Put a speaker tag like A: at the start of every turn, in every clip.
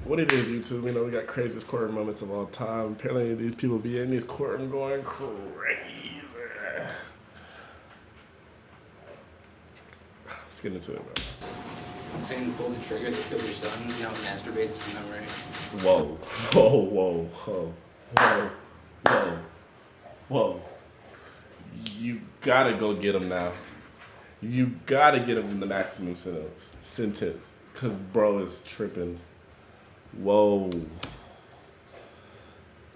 A: What it is, YouTube, you know, we got craziest courtroom moments of all time. Apparently, these people be in these courtroom going crazy. Let's get into it, bro.
B: Saying pull the trigger to kill your son, you know, masturbates to memory.
A: Whoa, whoa, whoa, whoa, whoa, whoa, whoa. You gotta go get him now. You gotta get him in the maximum sentence. Cause bro is tripping. Whoa.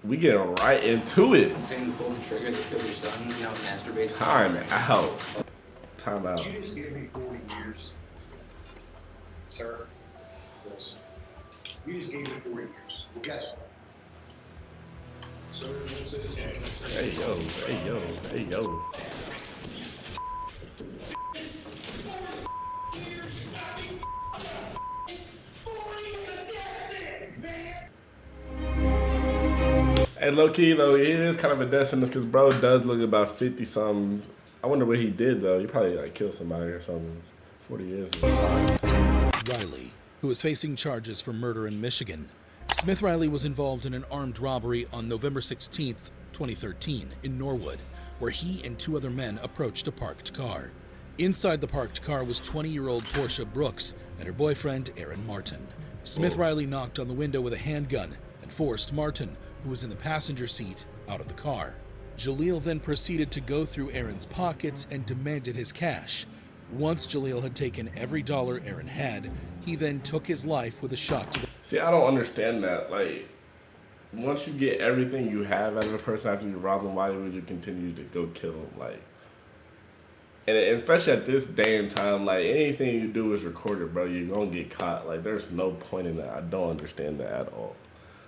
A: We getting right into it.
B: Saying pull the trigger to kill your son, you know, masturbates.
A: Time out. Time out.
C: You just gave me 40 years. Sir, yes. You just gave me 40 years. Well, guess what? Sir,
A: Hey yo, hey yo, hey yo. And low key though, it is kind of a death sentence because bro does look about 50 something. I wonder what he did though. He probably like killed somebody or something. 40 years is a lot.
D: Riley, who is facing charges for murder in Michigan. Smith Riley was involved in an armed robbery on November 16th, 2013 in Norwood, where he and two other men approached a parked car. Inside the parked car was 20-year-old Portia Brooks and her boyfriend, Aaron Martin. Smith Riley knocked on the window with a handgun and forced Martin, who was in the passenger seat, out of the car. Jaleel then proceeded to go through Aaron's pockets and demanded his cash. Once Jaleel had taken every dollar Aaron had, he then took his life with a shot to the...
A: See, I don't understand that. Like, once you get everything you have out of a person after you rob them, why would you continue to go kill them? Like, and especially at this day and time, like, anything you do is recorded, bro. You're gonna get caught. Like, there's no point in that. I don't understand that at all.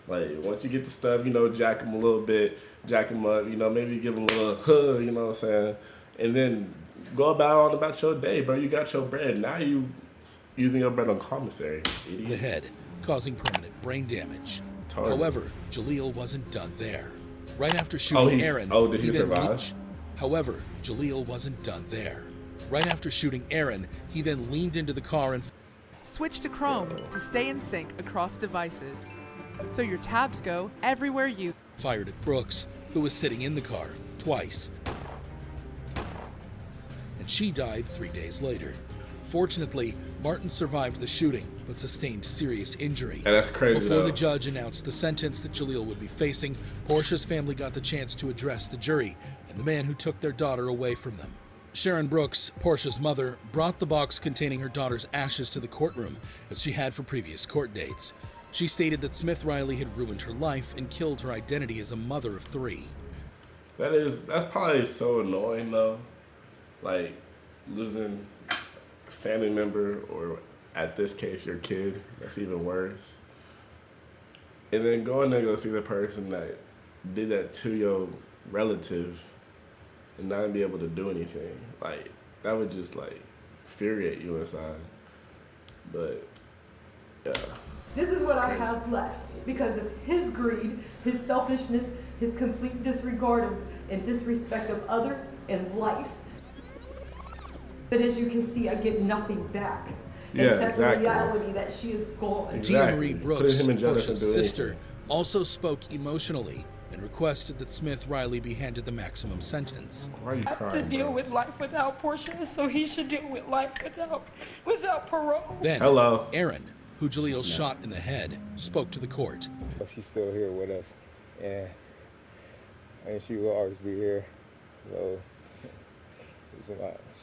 A: Like, once you get the stuff, you know, jack them a little bit, jack them up, you know, maybe give them a little hug, you know what I'm saying? And then go about your day, bro. You got your bread. Now you using your bread on commissary, idiot.
D: The head, causing permanent brain damage.
A: Totally.
D: However, Jaleel wasn't done there. Right after shooting Aaron,
A: did he survive?
D: However, Jaleel wasn't done there. Right after shooting Aaron, he then leaned into the car and
E: Switch to Chrome to stay in sync across devices, so your tabs go everywhere you...
D: fired at Brooks, who was sitting in the car, twice. And she died 3 days later. Fortunately, Martin survived the shooting, but sustained serious injury.
A: Yeah, that's crazy.
D: Before
A: though.
D: the judge announced the sentence that Jaleel would be facing, Portia's family got the chance to address the jury and the man who took their daughter away from them. Sharon Brooks, Portia's mother, brought the box containing her daughter's ashes to the courtroom, as she had for previous court dates. She stated that Smith Riley had ruined her life and killed her identity as a mother of three.
A: That's probably so annoying though. Like, losing a family member, or at this case, your kid. That's even worse. And then going to go see the person that did that to your relative and not be able to do anything. Like, that would just, like, infuriate you inside. But, yeah.
F: This is what I have left because of his greed, his selfishness, his complete disregard of and disrespect of others and life. But as you can see, I get nothing back.
A: Yeah,
F: except
A: exactly.
F: the reality that she is gone.
D: Tia Marie Brooks,
A: Putting him in jail
D: Portia's
A: doesn't do
D: sister,
A: anything.
D: also spoke emotionally and requested that Smith Riley be handed the maximum sentence.
A: Why are you
G: To
A: crying,
G: deal
A: bro?
G: with life without Portia, so he should deal with life without parole.
D: Then,
A: Hello.
D: Aaron, who Jaleel shot in the head, spoke to the court.
H: She's still here with us, and she will always be here. So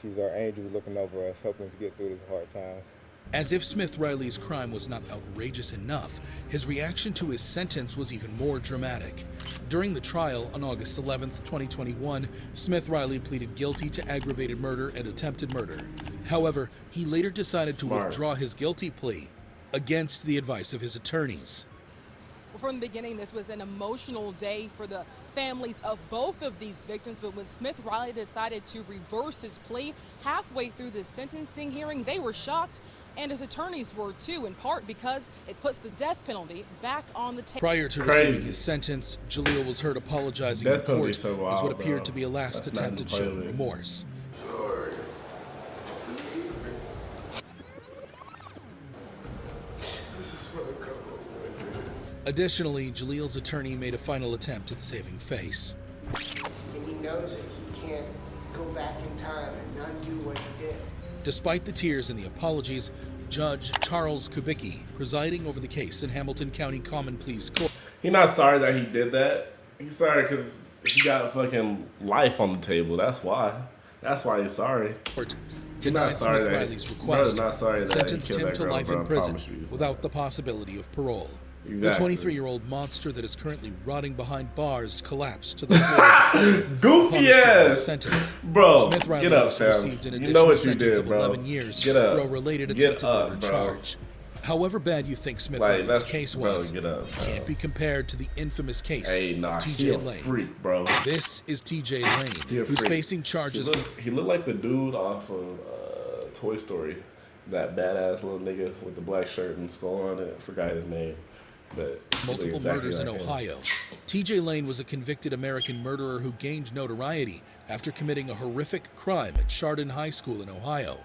H: she's our angel looking over us, helping us get through these hard times.
D: As if Smith Riley's crime was not outrageous enough, his reaction to his sentence was even more dramatic. During the trial on August 11th, 2021, Smith Riley pleaded guilty to aggravated murder and attempted murder. However, he later decided to withdraw his guilty plea against the advice of his attorneys.
I: From the beginning, this was an emotional day for the families of both of these victims, but when Smith Riley decided to reverse his plea halfway through the sentencing hearing, they were shocked, and his attorneys were too, in part because it puts the death penalty back on the table.
D: Prior to receiving his sentence, Jaleel was heard apologizing in court as what appeared to be a last attempt at showing remorse.
A: This is what I come up with.
D: Additionally, Jaleel's attorney made a final attempt at saving face.
J: And he knows it. He can't go back in time and undo what he did.
D: Despite the tears and the apologies, Judge Charles Kubicki, presiding over the case in Hamilton County Common Pleas Court.
A: He's not sorry that he did that. He's sorry because he got fucking life on the table. That's why. That's why he's sorry.
D: Denied Smith Riley's request and sentenced him to life in prison without the possibility of parole.
A: Exactly.
D: The 23-year-old monster that is currently rotting behind bars collapsed to the floor.
A: Goofy ass
D: sentence.
A: Bro,
D: Smith Riley
A: get up,
D: also
A: fam.
D: received an
A: You
D: additional
A: know what you
D: sentence
A: did,
D: of
A: bro.
D: 11 years
A: Get up.
D: for a related
A: Get
D: attempted
A: up,
D: murder
A: bro.
D: charge. However bad you think Smith
A: Like,
D: Riley's
A: that's-
D: case
A: bro,
D: was,
A: get up, bro.
D: can't be compared to the infamous case
A: Hey, nah,
D: of
A: he
D: TJ
A: a
D: Lane.
A: freak, bro.
D: This is TJ
A: He
D: Lane,
A: a
D: who's
A: freak.
D: facing charges.
A: He looked like the dude off of Toy Story. That badass little nigga with the black shirt and skull on it. I forgot his name. But
D: multiple
A: exactly
D: murders
A: like
D: in
A: him.
D: Ohio. TJ Lane was a convicted American murderer who gained notoriety after committing a horrific crime at Chardon High School in Ohio.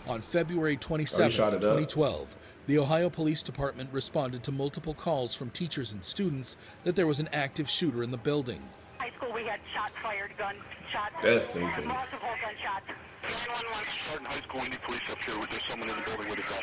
D: On February 27,
A: shot it up?
D: 2012, the Ohio Police Department responded to multiple calls from teachers and students that there was an active shooter in the building.
K: High school, we had shots fired, gunshots.
A: Death sentence.
K: Multiple gunshots.
L: Chardon High School, we need police up here. There's someone in the building with a gun.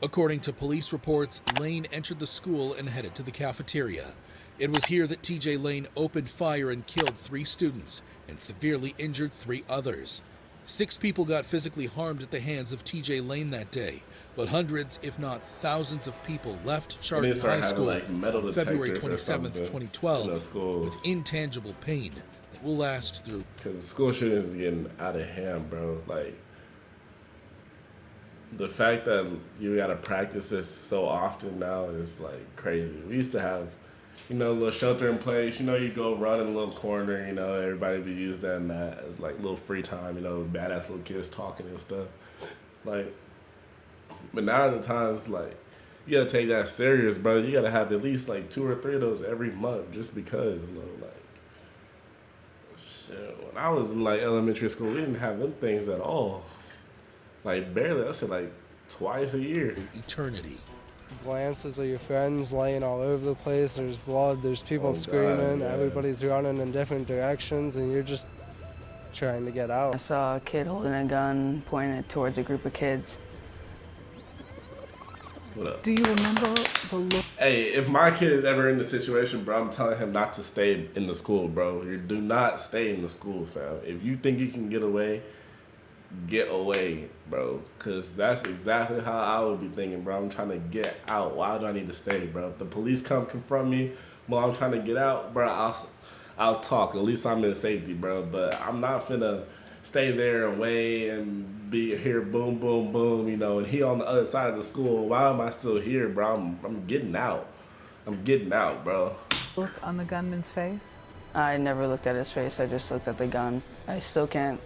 D: According to police reports, Lane entered the school and headed to the cafeteria. It was here that TJ Lane opened fire and killed 3 students and severely injured 3 others. 6 people got physically harmed at the hands of TJ Lane that day, but hundreds, if not thousands of people left Chardon High School on February 27, 2012 with intangible pain that will last through.
A: Because the school shooting is getting out of hand, bro. Like, the fact that you gotta practice this so often now is like crazy. We used to have, a little shelter in place. You go run in a little corner. Everybody would use that and that as like little free time. Badass little kids talking and stuff. Like, but now the times like you gotta take that serious, bro. You gotta have at least like 2 or 3 of those every month, just because, shit. When I was in like elementary school, we didn't have them things at all. Like barely. I said like twice a year.
D: Eternity.
M: Glances of your friends laying all over the place. There's blood. There's people screaming.
A: God, yeah.
M: Everybody's running in different directions, and you're just trying to get out.
N: I saw a kid holding a gun, pointing it towards a group of kids.
A: What up?
E: Do you remember the look?
A: Hey, if my kid is ever in the situation, bro, I'm telling him not to stay in the school, bro. You do not stay in the school, fam. If you think you can get away, bro. Because that's exactly how I would be thinking, bro. I'm trying to get out. Why do I need to stay, bro? If the police come confront me while I'm trying to get out, bro, I'll talk. At least I'm in safety, bro. But I'm not finna stay there away and be here, boom, boom, boom, and he on the other side of the school. Why am I still here, bro? I'm getting out. I'm getting out, bro.
E: Look on the gunman's face?
N: I never looked at his face. I just looked at the gun. I still can't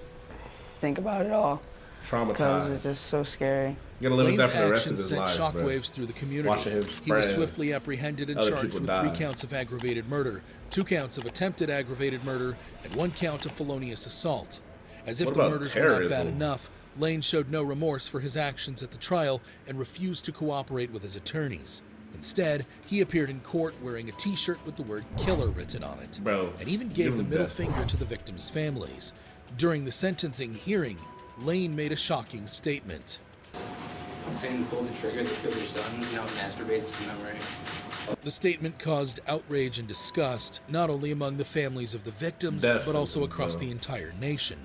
N: think about it all.
A: Traumatized.
N: Because it's just so scary.
A: You're gonna live with
D: Lane's
A: that for the rest of
D: actions
A: his
D: sent
A: life,
D: shockwaves
A: bro.
D: through the community.
A: Watching his
D: He was
A: friends,
D: swiftly apprehended and
A: other
D: charged
A: people
D: with
A: die.
D: 3 counts of aggravated murder, 2 counts of attempted aggravated murder, and 1 count of felonious assault. As if
A: What
D: the
A: about
D: murders were not bad
A: terrorism?
D: enough, Lane showed no remorse for his actions at the trial and refused to cooperate with his attorneys. Instead, he appeared in court wearing a t-shirt with the word killer written on it,
A: Bro,
D: and even
A: give
D: gave the
A: him
D: middle
A: this.
D: finger to the victims' families. During the sentencing hearing, Lane made a shocking statement.
B: Saying pull the trigger, the killer's done. Masturbates to memory.
D: The statement caused outrage and disgust, not only among the families of the victims,
A: Death
D: but also
A: sentence,
D: across
A: bro.
D: the entire nation.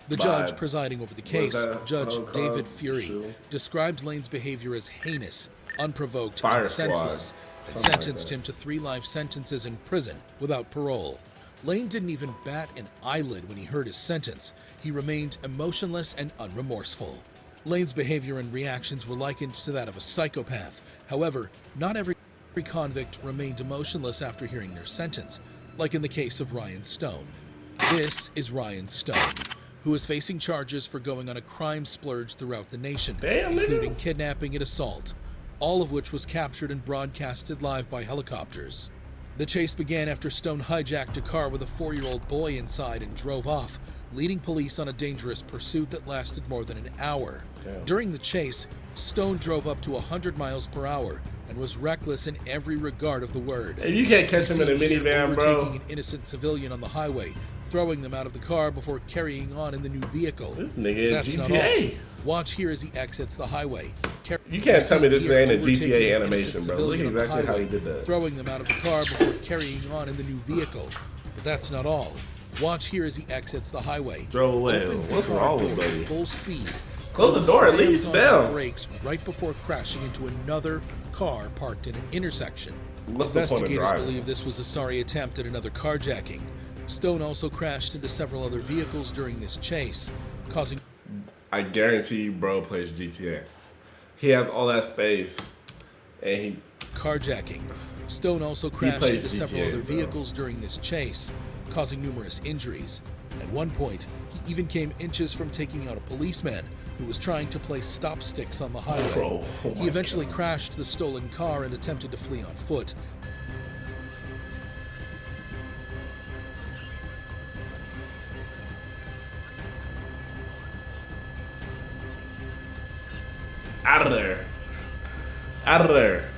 D: The
A: By-
D: judge presiding over the case,
A: that
D: Judge
A: called?
D: David Fury,
A: Shoot.
D: described Lane's behavior as heinous, unprovoked,
A: Fire
D: and
A: squad.
D: senseless, and
A: Something like
D: sentenced
A: that.
D: him to 3 life sentences in prison without parole. Lane didn't even bat an eyelid when he heard his sentence. He remained emotionless and unremorseful. Lane's behavior and reactions were likened to that of a psychopath. However, not every convict remained emotionless after hearing their sentence, like in the case of Ryan Stone. This is Ryan Stone, who is facing charges for going on a crime splurge throughout the nation, including kidnapping and assault, all of which was captured and broadcasted live by helicopters. The chase began after Stone hijacked a car with a 4-year-old boy inside and drove off, leading police on a dangerous pursuit that lasted more than an hour.
A: Damn.
D: During the chase, Stone drove up to 100 miles per hour and was reckless in every regard of the word.
A: If you can't catch him in a minivan, bro.
D: Overtaking an innocent civilian on the highway, throwing them out of the car before carrying on in the new vehicle.
A: This nigga
D: That's
A: in
D: not
A: GTA.
D: all. Watch here as he exits the highway.
A: You can't tell me this ain't a GTA
D: Overtaking an
A: animation,
D: innocent
A: bro. Look
D: civilian on the
A: exactly how he
D: highway,
A: did that.
D: Throwing them out of the car before carrying on in the new vehicle. But that's not all. Watch here as he exits the highway.
A: Drove away.
D: Opens the
A: What's
D: car
A: wrong with
D: door at
A: buddy?
D: full speed.
A: Close the door at
D: slams
A: least,
D: on the
A: damn.
D: brakes right before crashing into another car parked in an intersection.
A: What's the point of
D: Investigators
A: driving?
D: believe this was a sorry attempt at another carjacking. Stone also crashed into several other vehicles during this chase, causing...
A: I guarantee you, bro plays GTA. He has all that space, and he...
D: Carjacking. Stone also crashed
A: plays
D: into several
A: GTA,
D: other
A: bro.
D: vehicles during this chase, causing numerous injuries. At one point, he even came inches from taking out a policeman who was trying to place stop sticks on the highway.
A: Bro, oh my
D: He eventually crashed the stolen car and attempted to flee on foot.
A: Out of there. Out of there.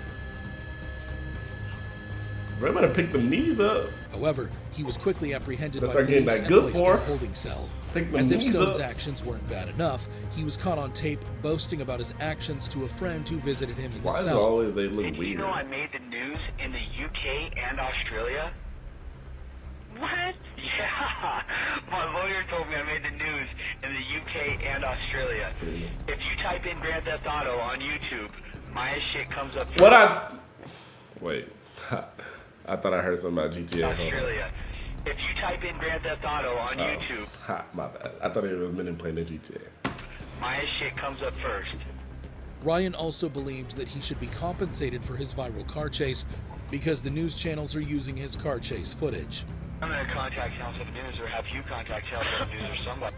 A: Bro, better pick them knees up.
D: However, he was quickly apprehended
A: Let's
D: by
A: start getting
D: police
A: that
D: and
A: good
D: placed in
A: for.
D: a holding cell.
A: Pick them
D: As if
A: knees
D: Stone's
A: up.
D: actions weren't bad enough, he was caught on tape boasting about his actions to a friend who visited him in
A: Why
D: the
A: is it
D: cell.
A: always they look
O: Did you
A: weird?
O: know I made the news in the UK and Australia? What? Yeah. My lawyer told me I made the news in the UK and Australia.
A: See.
O: If you type in Grand Theft Auto on YouTube, my shit comes up.
A: What I... Wait. I thought I heard something about GTA. Hold on.
O: Australia. If you type in Grand Theft Auto on YouTube,
A: Ha, my bad. I thought it was men playing the GTA.
O: my shit comes up first.
D: Ryan also believed that he should be compensated for his viral car chase because the news channels are using his car chase footage.
O: I'm gonna contact Channel 7 News or have you contact Channel 7 News or somebody.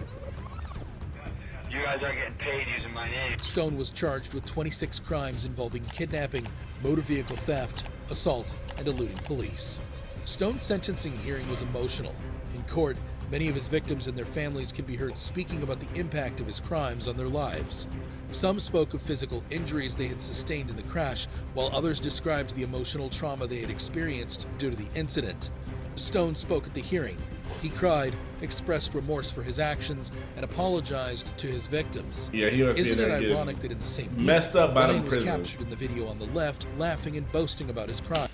O: You guys aren't getting paid using my name.
D: Stone was charged with 26 crimes involving kidnapping, motor vehicle theft, assault, and eluding police. Stone's sentencing hearing was emotional. In court, many of his victims and their families can be heard speaking about the impact of his crimes on their lives. Some spoke of physical injuries they had sustained in the crash, while others described the emotional trauma they had experienced due to the incident. Stone spoke at the hearing. He cried, expressed remorse for his actions, and apologized to his victims.
A: Yeah, he was
D: Isn't
A: sitting
D: it
A: there getting
D: ironic that in the same week,
A: messed up by
D: Ryan
A: them
D: was
A: prisoners.
D: captured in the video on the left, laughing and boasting about his crime?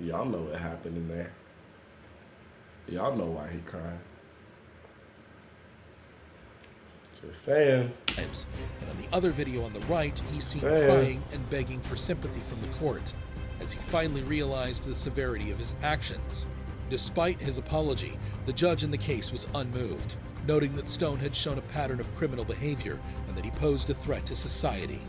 A: Y'all know what happened in there. Y'all know why he cried. Just saying.
D: And on the other video on the right, he's seen
A: Saying.
D: crying and begging for sympathy from the court, as he finally realized the severity of his actions. Despite his apology, the judge in the case was unmoved, noting that Stone had shown a pattern of criminal behavior and that he posed a threat to society.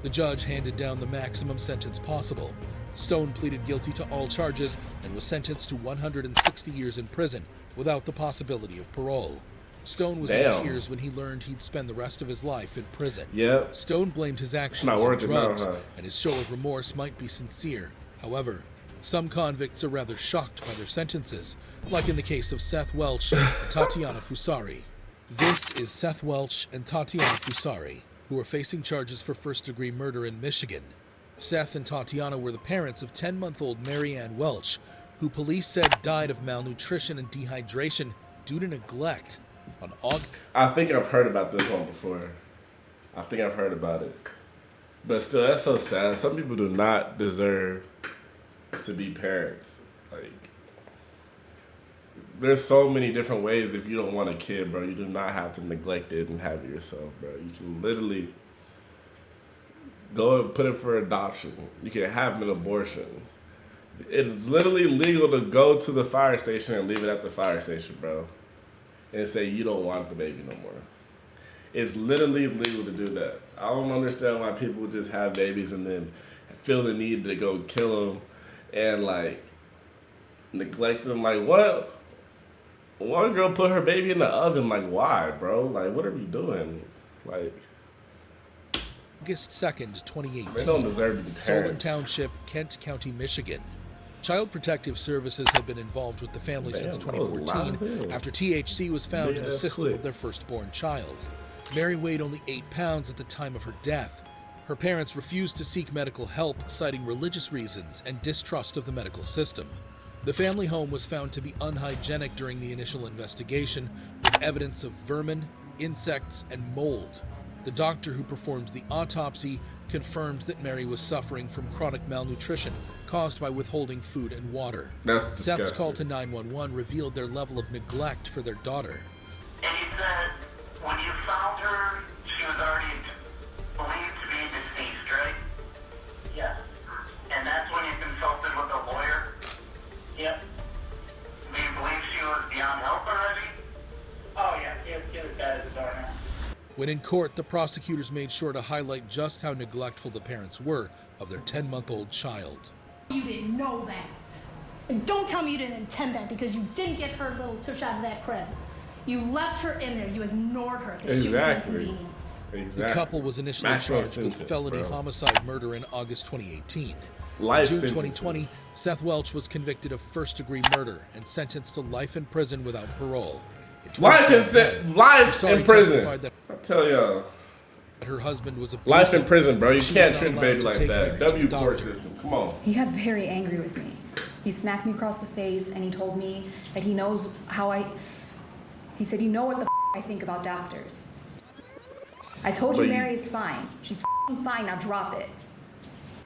D: The judge handed down the maximum sentence possible. Stone pleaded guilty to all charges and was sentenced to 160 years in prison without the possibility of parole. Stone was in
A: Damn.
D: tears when he learned he'd spend the rest of his life in prison.
A: Yep.
D: Stone blamed his actions
A: not
D: on
A: worth it now,
D: drugs,
A: huh?
D: and his show of remorse might be sincere. However, some convicts are rather shocked by their sentences, like in the case of Seth Welch and Tatiana Fusari. This is Seth Welch and Tatiana Fusari, who are facing charges for first-degree murder in Michigan. Seth and Tatiana were the parents of 10-month-old Marianne Welch, who police said died of malnutrition and dehydration due to neglect. On August,
A: I think I've heard about this one before. I think I've heard about it. But still, that's so sad. Some people do not deserve to be parents. Like, there's so many different ways if you don't want a kid, bro. You do not have to neglect it and have it yourself, bro. You can literally go and put it for adoption. You can have an abortion. It's literally legal to go to the fire station and leave it at the fire station, bro, and say you don't want the baby no more. It's literally legal to do that. I don't understand why people just have babies and then feel the need to go kill them and like neglect them. Like, what? One girl put her baby in the oven. Like, why, bro? Like, what are we doing? Like,
D: August 2nd, 2018,
A: they don't deserve to be
D: Solon
A: parents.
D: Township, Kent County, Michigan. Child Protective Services have been involved with the family
A: Damn,
D: since
A: that was
D: 2014
A: loud.
D: after THC was found in the
A: Yeah,
D: system
A: quick.
D: of their firstborn child. Mary weighed only 8 pounds at the time of her death. Her parents refused to seek medical help, citing religious reasons and distrust of the medical system. The family home was found to be unhygienic during the initial investigation, with evidence of vermin, insects, and mold. The doctor who performed the autopsy confirmed that Mary was suffering from chronic malnutrition caused by withholding food and water.
A: That's disgusting.
D: Seth's call to 911 revealed their level of neglect for their daughter.
O: And he said, when you found her, she was already believed to be deceased, right? Yes. And that's when you consulted with a lawyer? Yep. Do you believe she was beyond help already? Oh, yeah. She was dead as a door now.
D: When in court, the prosecutors made sure to highlight just how neglectful the parents were of their 10-month-old child.
P: You didn't know that. And don't tell me you didn't intend that, because you didn't get her little tush out of that crib. You left her in there. You ignored her because she was an inconvenience.
D: The couple was initially charged with felony homicide murder in August 2018.
A: Life
D: in June
A: sentences.
D: 2020, Seth Welch was convicted of first-degree murder and sentenced to life in prison without parole.
A: Life in prison. I tell y'all.
D: Her husband was abusive.
A: Life in prison, bro. You
D: She
A: can't
D: was not
A: treat
D: allowed
A: baby
D: to
A: like
D: take
A: that.
D: Mary to
A: W
D: the
A: court
D: doctor.
A: system. Come on.
Q: He got very angry with me. He smacked me across the face and he told me that he knows how he said, you know what the I think about doctors. I told you Mary is fine. She's fine, now drop it.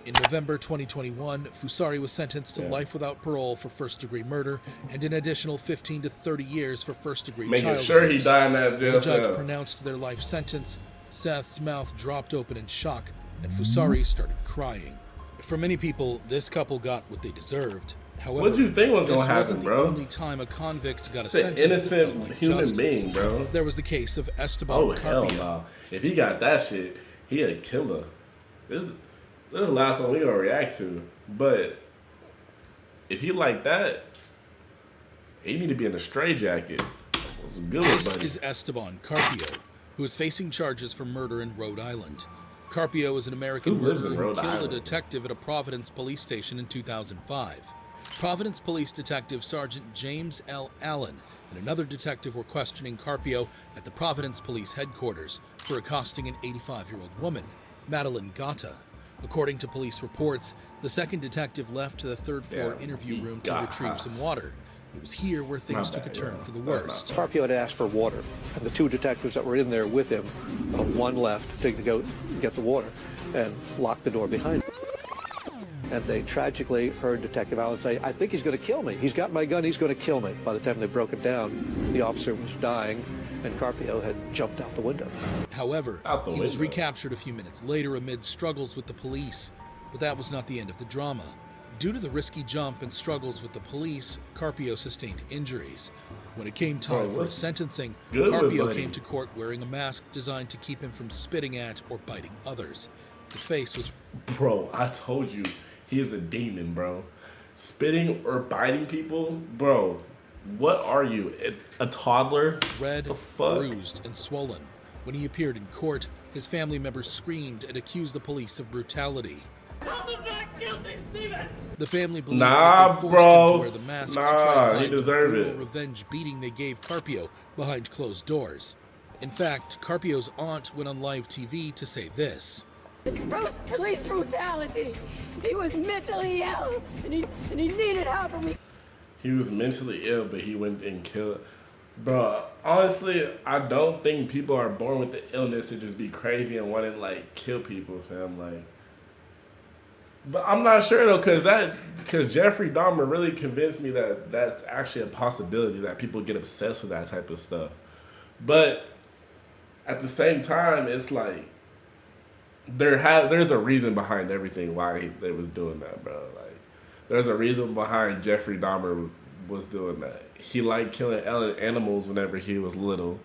D: In November 2021, Fusari was sentenced to life without parole for first-degree murder and an additional 15 to 30 years for first-degree child
A: Making sure he
D: abuse.
A: died in that jail
D: When the judge
A: cell.
D: pronounced their life sentence, Seth's mouth dropped open in shock, and Fusari started crying. For many people, this couple got what they deserved. However,
A: What'd you think was gonna
D: this
A: happen,
D: wasn't
A: bro?
D: the only time a convict got a
A: It's an
D: sentence that
A: innocent
D: felt like
A: human
D: justice.
A: being, bro.
D: There was the case of Esteban
A: Oh, hell
D: Carpio.
A: no. If he got that shit, he a killer. This is the last one we gonna react to. But if he like that, he need to be in a straitjacket. What's good,
D: This
A: buddy?
D: is Esteban Carpio, who is facing charges for murder in Rhode Island. Carpio is an American
A: Who lives in
D: murderer who
A: Rhode
D: killed
A: Island?
D: a detective at a Providence police station in 2005. Providence Police Detective Sergeant James L. Allen and another detective were questioning Carpio at the Providence Police headquarters for accosting an 85-year-old woman, Madeline Gata. According to police reports, the second detective left to the third-floor interview room to retrieve some water. It was here where things took a turn for the worst.
R: Carpio had asked for water, and the two detectives that were in there with him, one left to go get the water and locked the door behind him. And they tragically heard Detective Allen say, I think he's going to kill me. He's got my gun. He's going to kill me. By the time they broke it down, the officer was dying, and Carpio had jumped out the window.
D: However,
A: the
D: he was
A: window.
D: recaptured a few minutes later amid struggles with the police, but that was not the end of the drama. Due to the risky jump and struggles with the police, Carpio sustained injuries. When it came time for
A: what's
D: sentencing,
A: good with
D: Carpio
A: Buddy?
D: came to court wearing a mask designed to keep him from spitting at or biting others. His face was...
A: Bro, I told you, he is a demon, bro. Spitting or biting people? Bro, what are you? A toddler?
D: red,
A: The fuck?
D: bruised, and swollen. When he appeared in court, his family members screamed and accused the police of brutality. The family believed that they forced him
A: bro.
D: to wear the mask to
A: Nah,
D: try to
A: he
D: hide the
A: deserved
D: brutal
A: it.
D: revenge beating they gave Carpio behind closed doors. In fact, Carpio's aunt went on live TV to say this.
G: It's gross police brutality. He was mentally ill, and he needed help, and we...
A: He was mentally ill, but he went and killed. Bro, honestly, I don't think people are born with the illness to just be crazy and want to like kill people, fam. Like, but I'm not sure though, because Jeffrey Dahmer really convinced me that that's actually a possibility that people get obsessed with that type of stuff. But at the same time, it's like there's a reason behind everything why they was doing that, bro. Like, there's a reason behind Jeffrey Dahmer was doing that. He liked killing animals whenever he was little,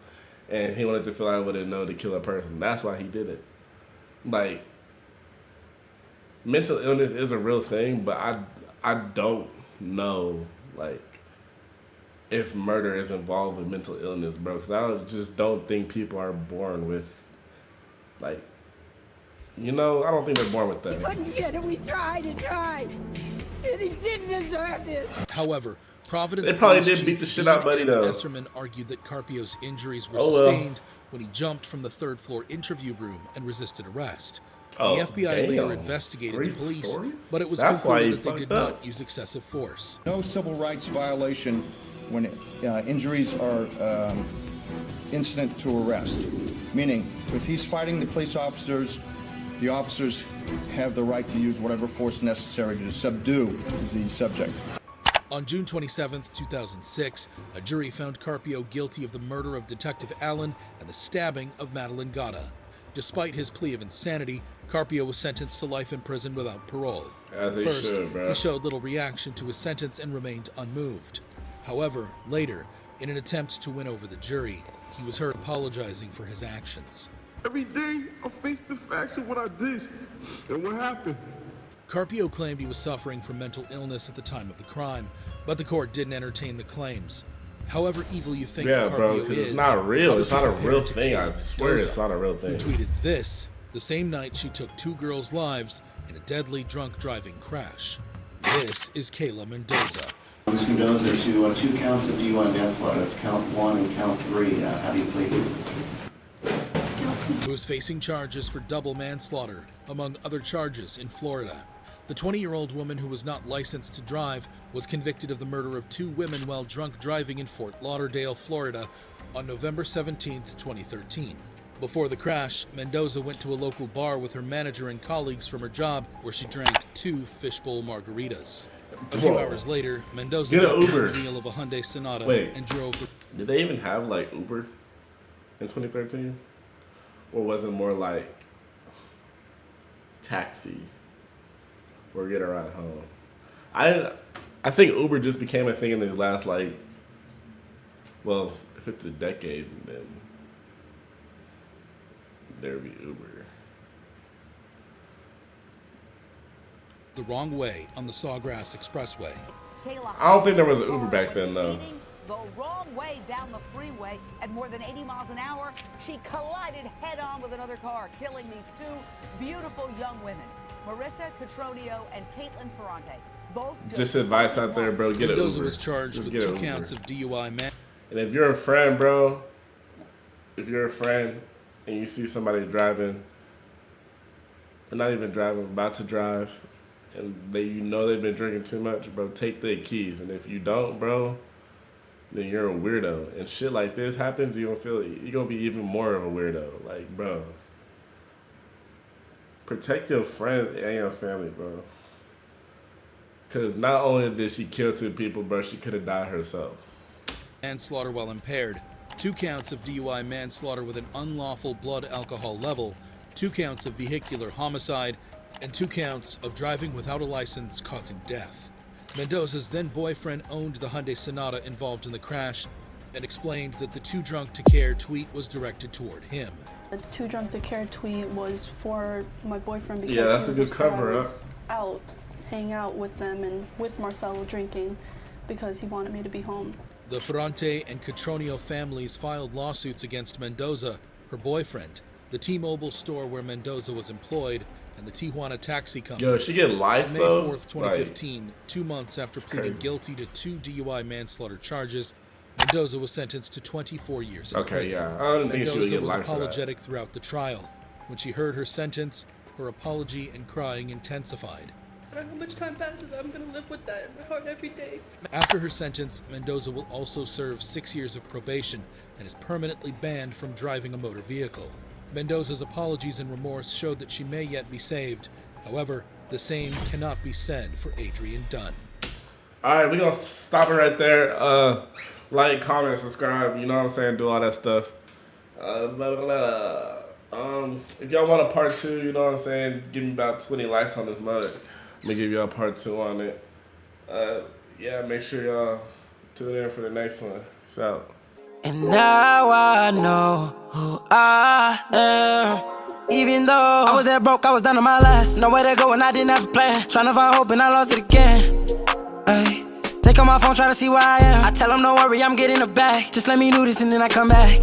A: and he wanted to feel like he wouldn't know to kill a person. That's why he did it. Like, mental illness is a real thing, but I don't know, like, if murder is involved with mental illness, bro. Because I just don't think people are born with, like, you know, I don't think they're born with that.
G: couldn't get it. We tried and tried, and he didn't deserve this.
D: However, Providence
A: They probably
D: Police
A: did beat
D: Chief
A: the shit out Buddy,
D: Dean
A: though.
D: Esserman argued that Carpio's injuries were
A: Oh, well.
D: sustained when he jumped from the third-floor interview room and resisted arrest.
A: Oh,
D: The FBI
A: damn.
D: later investigated
A: 3
D: the police,
A: stories?
D: but it was
A: That's why he
D: concluded that they did
A: fucked up.
D: not use excessive force.
S: No civil rights violation when injuries are incident to arrest. Meaning, if he's fighting the police officers, the officers have the right to use whatever force necessary to subdue the subject.
D: On June 27, 2006, a jury found Carpio guilty of the murder of Detective Allen and the stabbing of Madeline Gatta. Despite his plea of insanity, Carpio was sentenced to life in prison without parole.
A: As they
D: First,
A: should, bro.
D: he showed little reaction to his sentence and remained unmoved. However, later, in an attempt to win over the jury, he was heard apologizing for his actions.
T: Every day, I face the facts of what I did and what happened.
D: Carpio claimed he was suffering from mental illness at the time of the crime, but the court didn't entertain the claims. However evil you think
A: Yeah,
D: Carpio
A: bro, 'cause
D: is,
A: it's not real.
D: how
A: It's
D: does he
A: not a
D: compare
A: real
D: to
A: thing. I
D: Kayla
A: swear
D: Mendoza,
A: it's not a real
D: who
A: thing.
D: tweeted this the same night she took 2 girls' lives in a deadly drunk driving crash. This is Kayla Mendoza.
U: Ms. Mendoza, to 2 counts of DUI manslaughter. That's count 1 and count 3. How do you plead?
D: Who is facing charges for double manslaughter, among other charges in Florida. The 20-year-old woman who was not licensed to drive was convicted of the murder of 2 women while drunk driving in Fort Lauderdale, Florida on November 17, 2013. Before the crash, Mendoza went to a local bar with her manager and colleagues from her job where she drank 2 fishbowl margaritas. A few hours later, Mendoza
A: Get
D: got
A: an Uber.
D: behind the wheel of a Hyundai Sonata
A: Wait.
D: and drove the...
A: Did they even have like Uber in 2013? Or was it more like taxi or get a ride home? I think Uber just became a thing in these last if it's a decade, then there'd be Uber.
D: the wrong way on the Sawgrass Expressway.
A: I don't think there was an Uber back then, though.
V: The wrong way down the freeway at more than 80 miles an hour. She collided head-on with another car, killing these 2 beautiful young women, Marissa Cotroneo and Caitlin Ferrante. Both
A: Just advice out there, bro. Get an
D: Mendoza
A: Uber.
D: was charged
A: Just
D: with
A: get
D: 2
A: an Uber.
D: counts of DUI
A: And if you're a friend, bro, if you're a friend and you see somebody driving, or not even driving, about to drive, and they've been drinking too much, bro, take their keys. And if you don't, bro, then you're a weirdo. And shit like this happens, you're gonna be even more of a weirdo. Like, bro, protect your friends and your family, bro. Because not only did she kill 2 people, bro, she could have died herself.
D: manslaughter while impaired, 2 counts of DUI manslaughter with an unlawful blood alcohol level, 2 counts of vehicular homicide, and 2 counts of driving without a license causing death. Mendoza's then boyfriend owned the Hyundai Sonata involved in the crash and explained that the "too drunk to care" tweet was directed toward him.
W: The "too drunk to care" tweet was for my boyfriend because
A: Yeah, that's
W: he
A: a
W: was
A: good
W: upset
A: cover
W: I
A: up.
W: was out, hanging out with them and with Marcelo drinking because he wanted me to be home.
D: The Ferrante and Cotroneo families filed lawsuits against Mendoza, her boyfriend, the T-Mobile store where Mendoza was employed, and the Tijuana taxi company.
A: Yo, she get life,
D: On May
A: though?
D: 4th, 2015, 2 months after pleading guilty to 2 DUI manslaughter charges, Mendoza was sentenced to 24 years in
A: Okay,
D: prison.
A: yeah. I don't think she would
D: Mendoza
A: get
D: was
A: life for that.
D: apologetic throughout the trial. When she heard her sentence, her apology and crying intensified.
X: No matter how much time passes, I'm gonna live with that in my heart every day.
D: After her sentence, Mendoza will also serve 6 years of probation and is permanently banned from driving a motor vehicle. Mendoza's apologies and remorse showed that she may yet be saved. However, the same cannot be said for Adrian Dunn.
A: Alright, we're gonna stop it right there. Like, comment, subscribe, you know what I'm saying? Do all that stuff. If y'all want a part 2, you know what I'm saying? Give me about 20 likes on this mug. Let me give y'all part 2 on it. Yeah, make sure y'all tune in for the next one. Peace out.
Y: And now I know who I am. Even though I was that broke, I was down to my last. Nowhere to go and I didn't have a plan. Tryna find hope and I lost it again. Ay. Take on my phone, tryna see where I am. I tell them, don't worry, I'm getting it back. Just let me do this and then I come back.